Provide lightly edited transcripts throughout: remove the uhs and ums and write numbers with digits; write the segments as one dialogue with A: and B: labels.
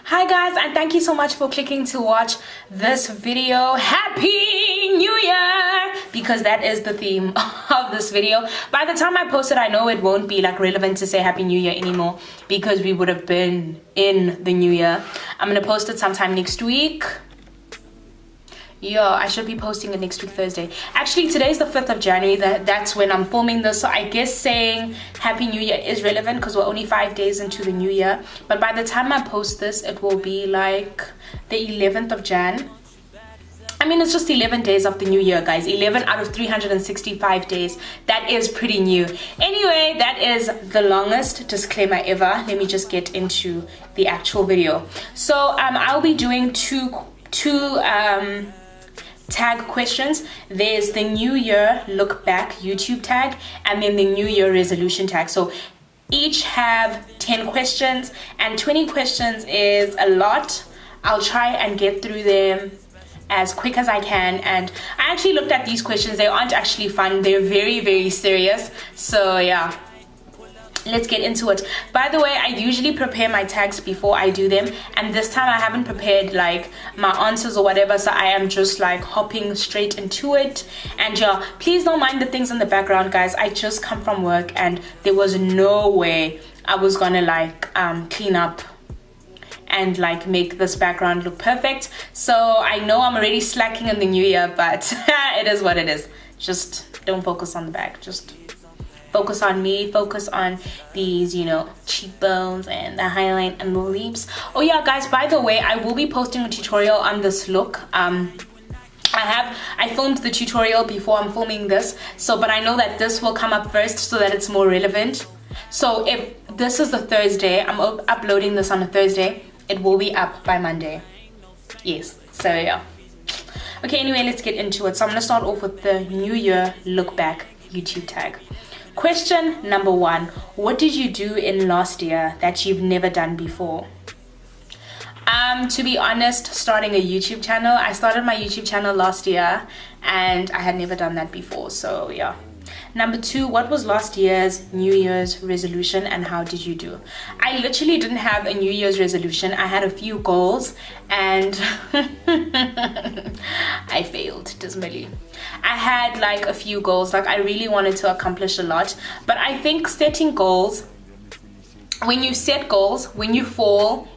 A: Hi guys, and thank you so much for clicking to watch this video. Happy New Year! Because that is the theme of this video. By the time I post it, I know it won't be like relevant to say Happy New Year anymore because we would have been in the new year. I'm gonna post it sometime next week. Yeah, I should be posting it next week, Thursday. Actually, today's the 5th of January. That's when I'm filming this. So I guess saying Happy New Year is relevant because we're only 5 days into the new year. But by the time I post this, it will be like the 11th of Jan. I mean, it's just 11 days of the new year, guys. 11 out of 365 days. That is pretty new. Anyway, that is the longest disclaimer ever. Let me just get into the actual video. So I'll be doing two tag questions. There's the New Year look back YouTube tag and then the New Year resolution tag. So each have 10 questions and 20 questions is a lot. I'll try and get through them as quick as I can. And I actually looked at these questions. They aren't actually fun. They're very, very serious. So yeah, let's get into it. By the way, I usually prepare my tags before I do them, and this time I haven't prepared like my answers or whatever, so I am just like hopping straight into it. And yeah, please don't mind the things in the background, guys. I just come from work and there was no way I was gonna like clean up and like make this background look perfect. So I know I'm already slacking in the new year, but it is what it is. Just don't focus on the back, just focus on me, focus on these, you know, cheekbones and the highlight and the lips. Oh yeah, guys, by the way, I will be posting a tutorial on this look. I filmed the tutorial before I'm filming this, so but I know that this will come up first so that it's more relevant. So if this is the Thursday, I'm uploading this on a Thursday, it will be up by Monday. Yes, so yeah. Okay, anyway, let's get into it. So I'm gonna start off with the New Year look back YouTube tag. Question number 1. What did you do in last year that you've never done before? To be honest, starting a YouTube channel. I started my YouTube channel last year and I had never done that before. So yeah. Number 2, what was last year's New Year's resolution and how did you do? I literally didn't have a New Year's resolution. I had a few goals and I failed dismally. I had like a few goals, like I really wanted to accomplish a lot, but I think setting goals, when you set goals, when you fall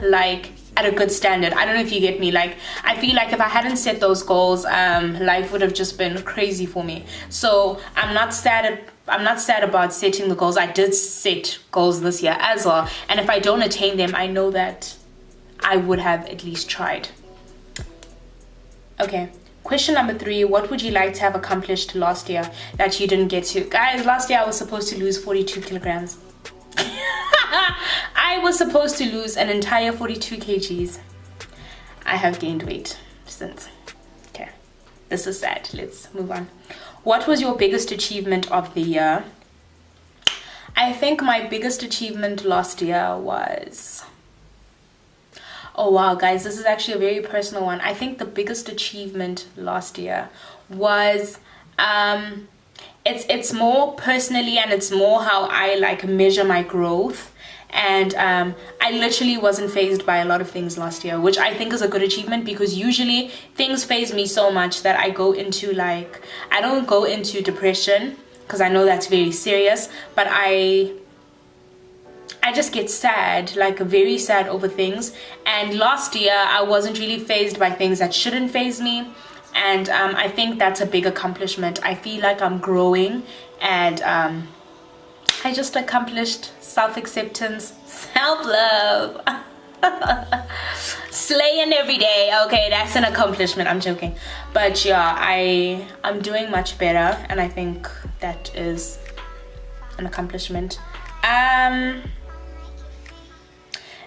A: like at a good standard. I don't know if you get me. Like I feel like if I hadn't set those goals, life would have just been crazy for me. So I'm not sad about setting the goals. I did set goals this year as well, and if I don't attain them, I know that I would have at least tried. Okay, question number 3, what would you like to have accomplished last year that you didn't get to? Guys, last year I was supposed to lose 42 kilograms. I was supposed to lose an entire 42 kgs. I have gained weight since. Okay, this is sad. Let's move on. What was your biggest achievement of the year? I think my biggest achievement last year was... Oh wow, guys, this is actually a very personal one. I think the biggest achievement last year was... It's more personally, and it's more how I like measure my growth. And I literally wasn't fazed by a lot of things last year, which I think is a good achievement because usually things faze me so much that I go into like, I don't go into depression because I know that's very serious, but I just get sad, like very sad over things. And last year I wasn't really fazed by things that shouldn't faze me. And I think that's a big accomplishment. I feel like I'm growing and I just accomplished self-acceptance, self-love, slaying every day. Okay, that's an accomplishment. I'm joking. But yeah, I'm doing much better and I think that is an accomplishment.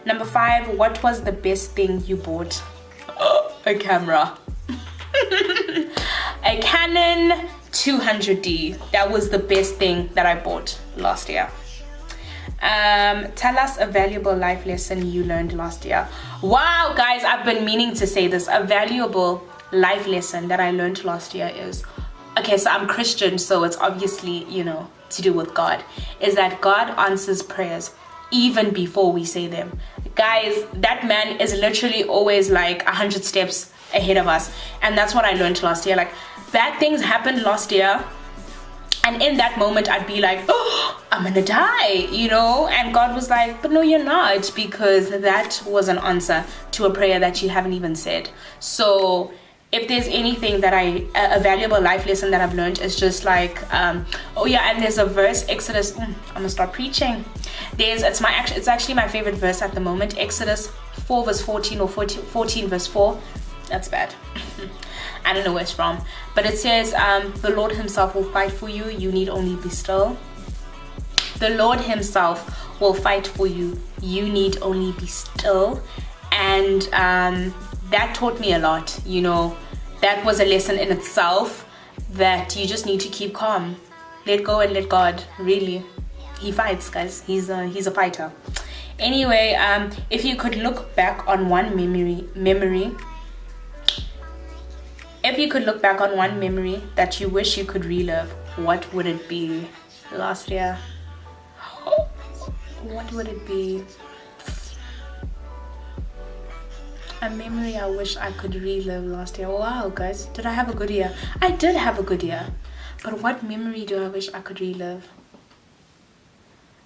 A: Number 5, what was the best thing you bought? A camera. A Canon 200D. That was the best thing that I bought last year. Tell us a valuable life lesson you learned last year. Wow, guys, I've been meaning to say this. A valuable life lesson that I learned last year is, okay, so I'm Christian, so it's obviously, you know, to do with God, is that God answers prayers even before we say them. guys, that man is literally always like 100 steps ahead of us. And that's what I learned last year. Like, bad things happened last year, and in that moment I'd be like, oh, I'm gonna die, you know, and God was like, but no, you're not, because that was an answer to a prayer that you haven't even said. So if there's anything that a valuable life lesson that I've learned is just like, oh yeah, and there's a verse, Exodus, I'm gonna start preaching. It's actually my favorite verse at the moment, Exodus 4 verse 14 or 14 verse 4. That's bad. I don't know where it's from, but it says, the Lord himself will fight for you. You need only be still. The Lord himself will fight for you. You need only be still. And that taught me a lot, you know. That was a lesson in itself, that you just need to keep calm, let go and let God. Really, he fights, guys. He's a fighter. Anyway, if you could look back on one memory if you could look back on one memory that you wish you could relive, what would it be? Last year, what would it be? A memory I wish I could relive last year. Wow, guys, did I have a good year? I did have a good year, but what memory do I wish I could relive?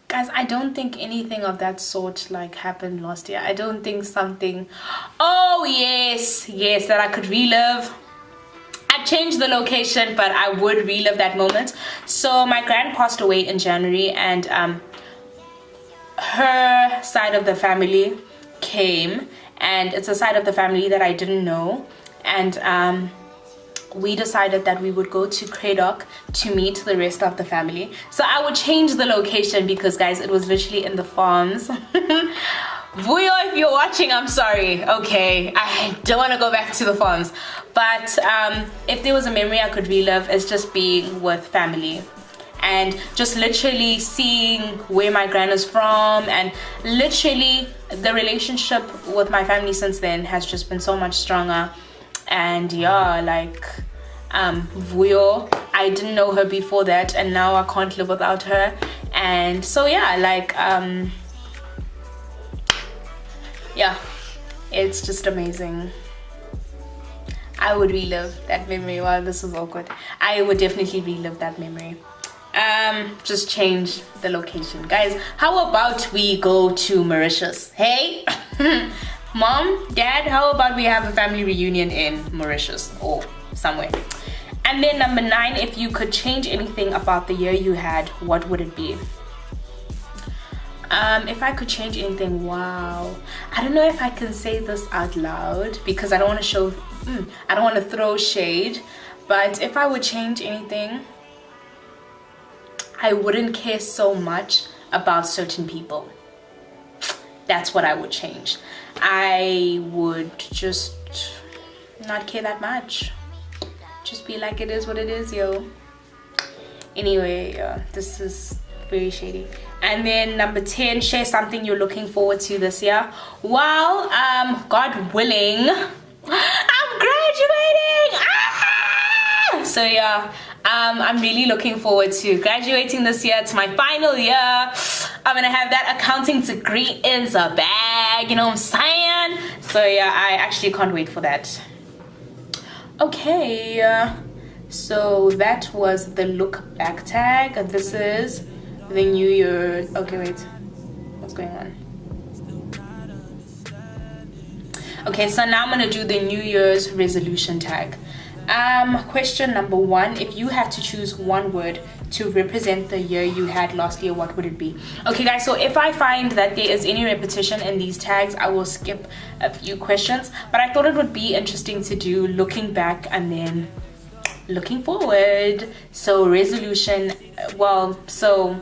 A: Guys, I don't think anything of that sort like happened last year. I don't think something, oh yes, that I could relive. I changed the location, but I would relive that moment. So my grand passed away in January, and her side of the family came, and it's a side of the family that I didn't know, and we decided that we would go to Craddock to meet the rest of the family. So I would change the location because, guys, it was literally in the farms. Vuyo, if you're watching, I'm sorry. Okay, I don't want to go back to the farms, but if there was a memory I could relive, it's just being with family and just literally seeing where my gran is from, and literally the relationship with my family since then has just been so much stronger. And yeah, like Vuyo, I didn't know her before that, and now I can't live without her. And so yeah, like yeah, it's just amazing. I would relive that memory. Wow, this is awkward. I would definitely relive that memory. Just change the location. Guys, how about we go to Mauritius? Hey? Mom, Dad, how about we have a family reunion in Mauritius or somewhere? And then number 9, if you could change anything about the year you had, what would it be? If I could change anything, wow. I don't know if I can say this out loud because I don't want to I don't want to throw shade. But if I would change anything, I wouldn't care so much about certain people. That's what I would change. I would just not care that much. Just be like, it is what it is, yo. Anyway, this is very shady. And then number 10, share something you're looking forward to this year. Well, God willing, I'm graduating. So yeah, I'm really looking forward to graduating this year. It's my final year. I'm gonna have that accounting degree in the bag, you know what I'm saying? So yeah, I actually can't wait for that. Okay, so that was the look back tag. This is the new year. Okay, wait, what's going on? Okay, so now I'm gonna do the New Year's resolution tag. Question number 1, if you had to choose one word to represent the year you had last year, what would it be? Okay guys, so if I find that there is any repetition in these tags, I will skip a few questions, but I thought it would be interesting to do looking back and then looking forward. So resolution, well, so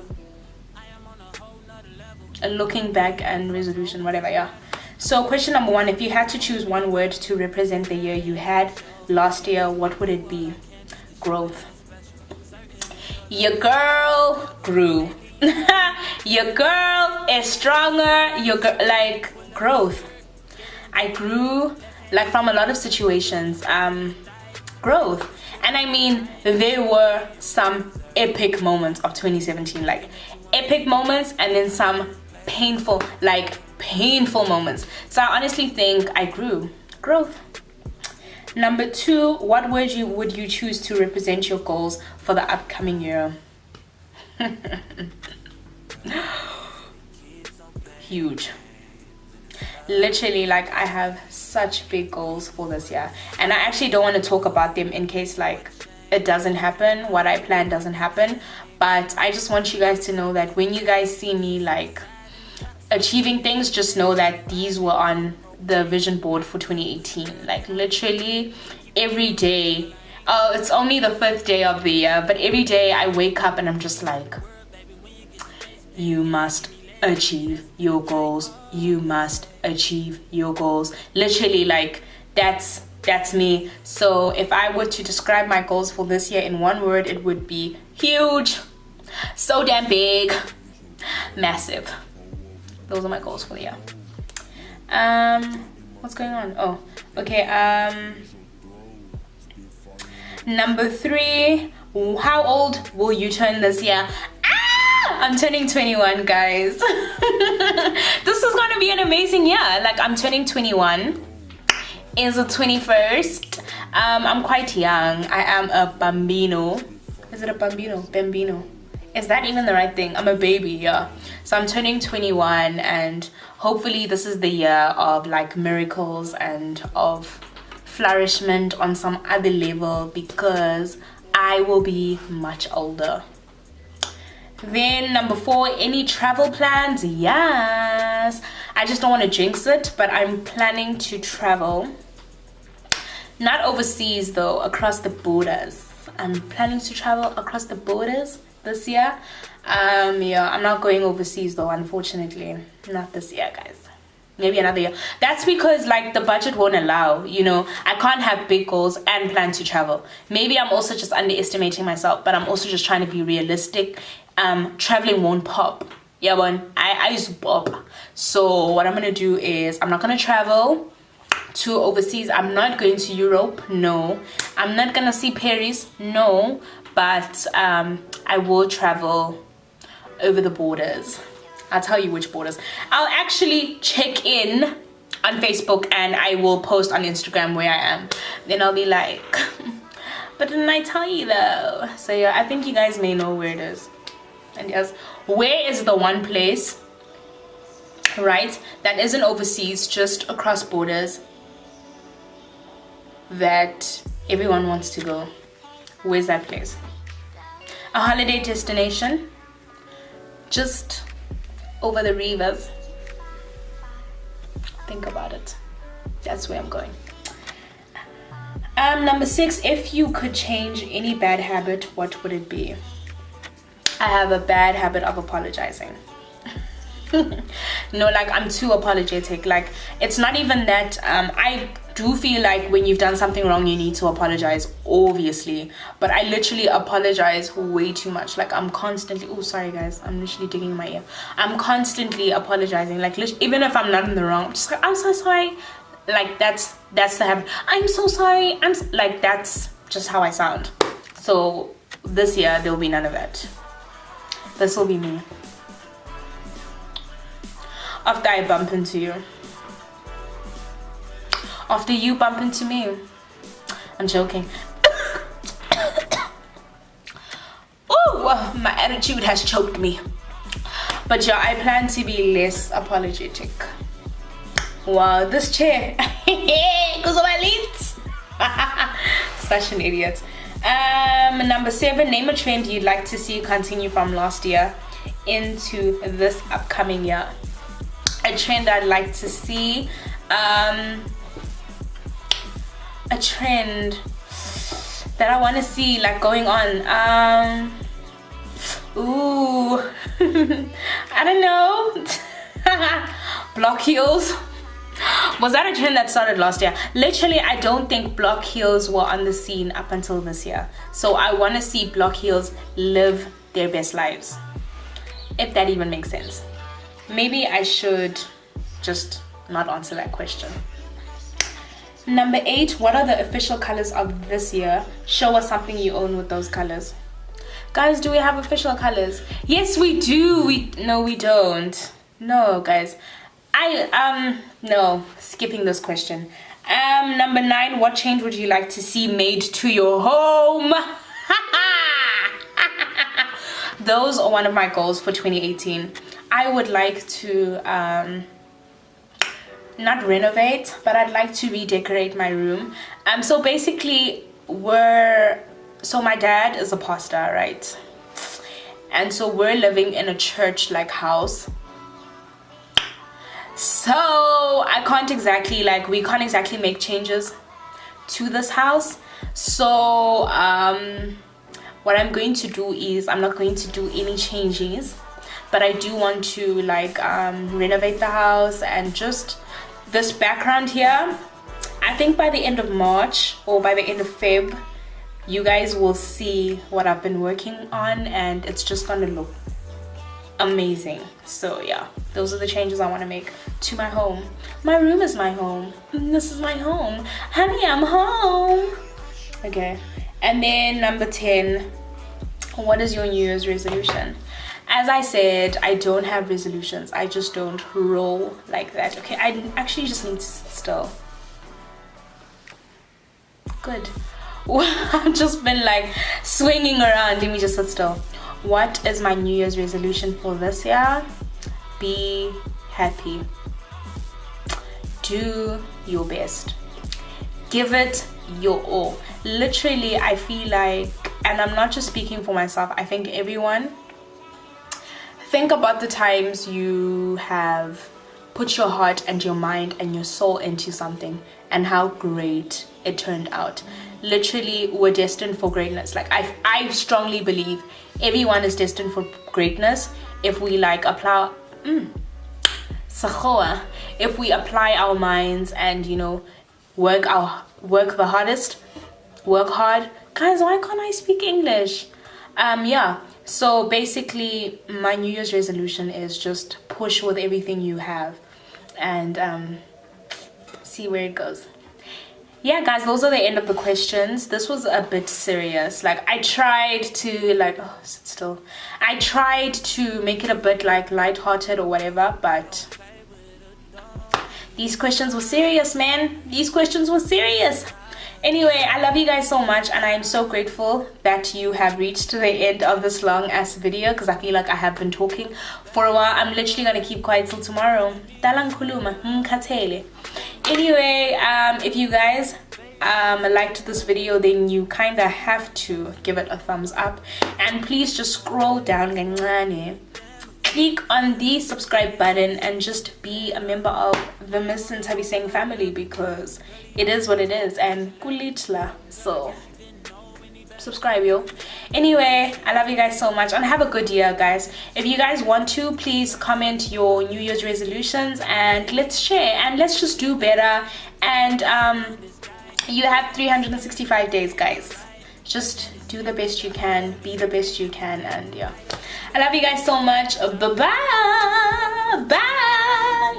A: looking back and resolution, whatever, yeah. So question number 1, if you had to choose one word to represent the year you had last year, what would it be? Growth. Your girl grew. Your girl is stronger. Like growth. I grew like from a lot of situations. Growth. And I mean, there were some epic moments of 2017, like epic moments, and then some painful, like painful moments. So I honestly think I grew. Growth. Number 2, what word would you choose to represent your goals for the upcoming year? Huge. Literally, like, I have such big goals for this year, and I actually don't want to talk about them in case like it doesn't happen, what I plan doesn't happen. But I just want you guys to know that when you guys see me like achieving things, just know that these were on the vision board for 2018. Like literally every day, oh, it's only the 5th day of the year, but every day I wake up and I'm just like, you must achieve your goals, you must achieve your goals. Literally, like that's me. So if I were to describe my goals for this year in one word, it would be huge, so damn big, massive. Those are my goals for the year. What's going on? Oh, okay. Number 3, how old will you turn this year? I'm turning 21, guys. This is gonna be an amazing year. Like, I'm turning 21. It's the 21st. I'm quite young. I am a bambino. Is it a bambino? Bambino. Is that even the right thing? I'm a baby, yeah. So I'm turning 21, and hopefully this is the year of like miracles and of flourishment on some other level, because I will be much older. Then number 4, any travel plans? Yes. I just don't want to jinx it, but I'm planning to travel. Not overseas though, across the borders. I'm planning to travel across the borders this year. Yeah, I'm not going overseas though, unfortunately. Not this year, guys. Maybe another year. That's because like the budget won't allow, you know. I can't have big goals and plan to travel. Maybe I'm also just underestimating myself, but I'm also just trying to be realistic. Traveling won't pop. Yeah, one. I used to pop. So what I'm gonna do is I'm not gonna travel to overseas. I'm not going to Europe. No. I'm not gonna see Paris. No. But I will travel over the borders. I'll tell you which borders. I'll actually check in on Facebook and I will post on Instagram where I am. Then I'll be like, but didn't I tell you though? So yeah, I think you guys may know where it is. And yes, where is the one place, right, that isn't overseas, just across borders, that everyone wants to go? Where's that place? A holiday destination, just over the rivers. Think about it. That's where I'm going. Number 6, if you could change any bad habit, what would it be? I have a bad habit of apologizing. No, like I'm too apologetic. Like it's not even that. I do feel like when you've done something wrong, you need to apologize, obviously. But I literally apologize way too much. Like I'm constantly, oh sorry guys, I'm literally digging in my ear. I'm constantly apologizing. Like even if I'm not in the wrong, I'm just like, I'm so sorry. Like that's the habit. I'm so sorry. Like that's just how I sound. So this year there will be none of that. This will be me. After I bump into you. After you bump into me. I'm joking. Oh, my attitude has choked me. But yeah, I plan to be less apologetic. Wow, this chair. Goes on my lids. Such an idiot. Number 7, name a trend you'd like to see continue from last year into this upcoming year. A trend I'd like to see, a trend that I want to see like going on. Ooh, I don't know. Block heels. Was that a trend that started last year? Literally, I don't think block heels were on the scene up until this year. So I want to see block heels live their best lives. If that even makes sense. Maybe I should just not answer that question. Number 8, what are the official colors of this year? Show us something you own with those colors. Guys, do we have official colors? Yes, we do. No, we don't. No, guys. No, skipping this question. Number 9, what change would you like to see made to your home? Those are one of my goals for 2018. I would like to not renovate, but I'd like to redecorate my room. So basically so my dad is a pastor, right? And so we're living in a church like house. So we can't exactly make changes to this house. So what I'm going to do is I'm not going to do any changes, but I do want to renovate the house. And just this background here, I think by the end of March or by the end of Feb, you guys will see what I've been working on, and it's just gonna look amazing. So yeah, those are the changes I want to make to my home. My room is my home. This is my home. Honey, I'm home. Okay. And then number 10, what is your New Year's resolution? As I said, I don't have resolutions. I just don't roll like that. Okay, I actually just need to sit still. Good. I've just been swinging around. Let me just sit still. What is my New Year's resolution for this year? Be happy. Do your best. Give it your all. Literally, I feel like, and I'm not just speaking for myself, I think everyone, think about the times you have put your heart and your mind and your soul into something and how great it turned out. Literally, we're destined for greatness. I strongly believe everyone is destined for greatness if we apply if we apply our minds and work the hardest, work hard. Guys, why can't I speak English? Yeah, so basically my New Year's resolution is just push with everything you have and see where it goes. Yeah, guys, those are the end of the questions. This was a bit serious. I tried to sit still. I tried to make it a bit lighthearted or whatever, but these questions were serious, man. These questions were serious. Anyway, I love you guys so much, and I am so grateful that you have reached the end of this long ass video, because I feel like I have been talking for a while. I'm literally gonna keep quiet till tomorrow. Anyway, if you guys liked this video, then you kind of have to give it a thumbs up, and please just scroll down, click on the subscribe button, and just be a member of the Miss Ntabi Singh family, because it is what it is, and kulitla. So subscribe, yo. Anyway, I love you guys so much, and have a good year, guys. If you guys want to, please comment your New Year's resolutions and let's share and let's just do better. And you have 365 days, guys. Just do the best you can, be the best you can, and yeah, I love you guys so much. Bye.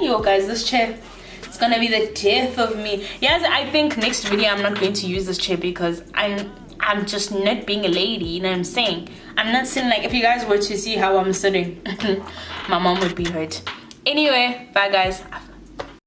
A: Yo, guys, this chair, it's gonna be the death of me. Yes, I think next video I'm not going to use this chair because I'm just not being a lady, you know what I'm saying? I'm not sitting if you guys were to see how I'm sitting, my mom would be hurt. Anyway, bye guys.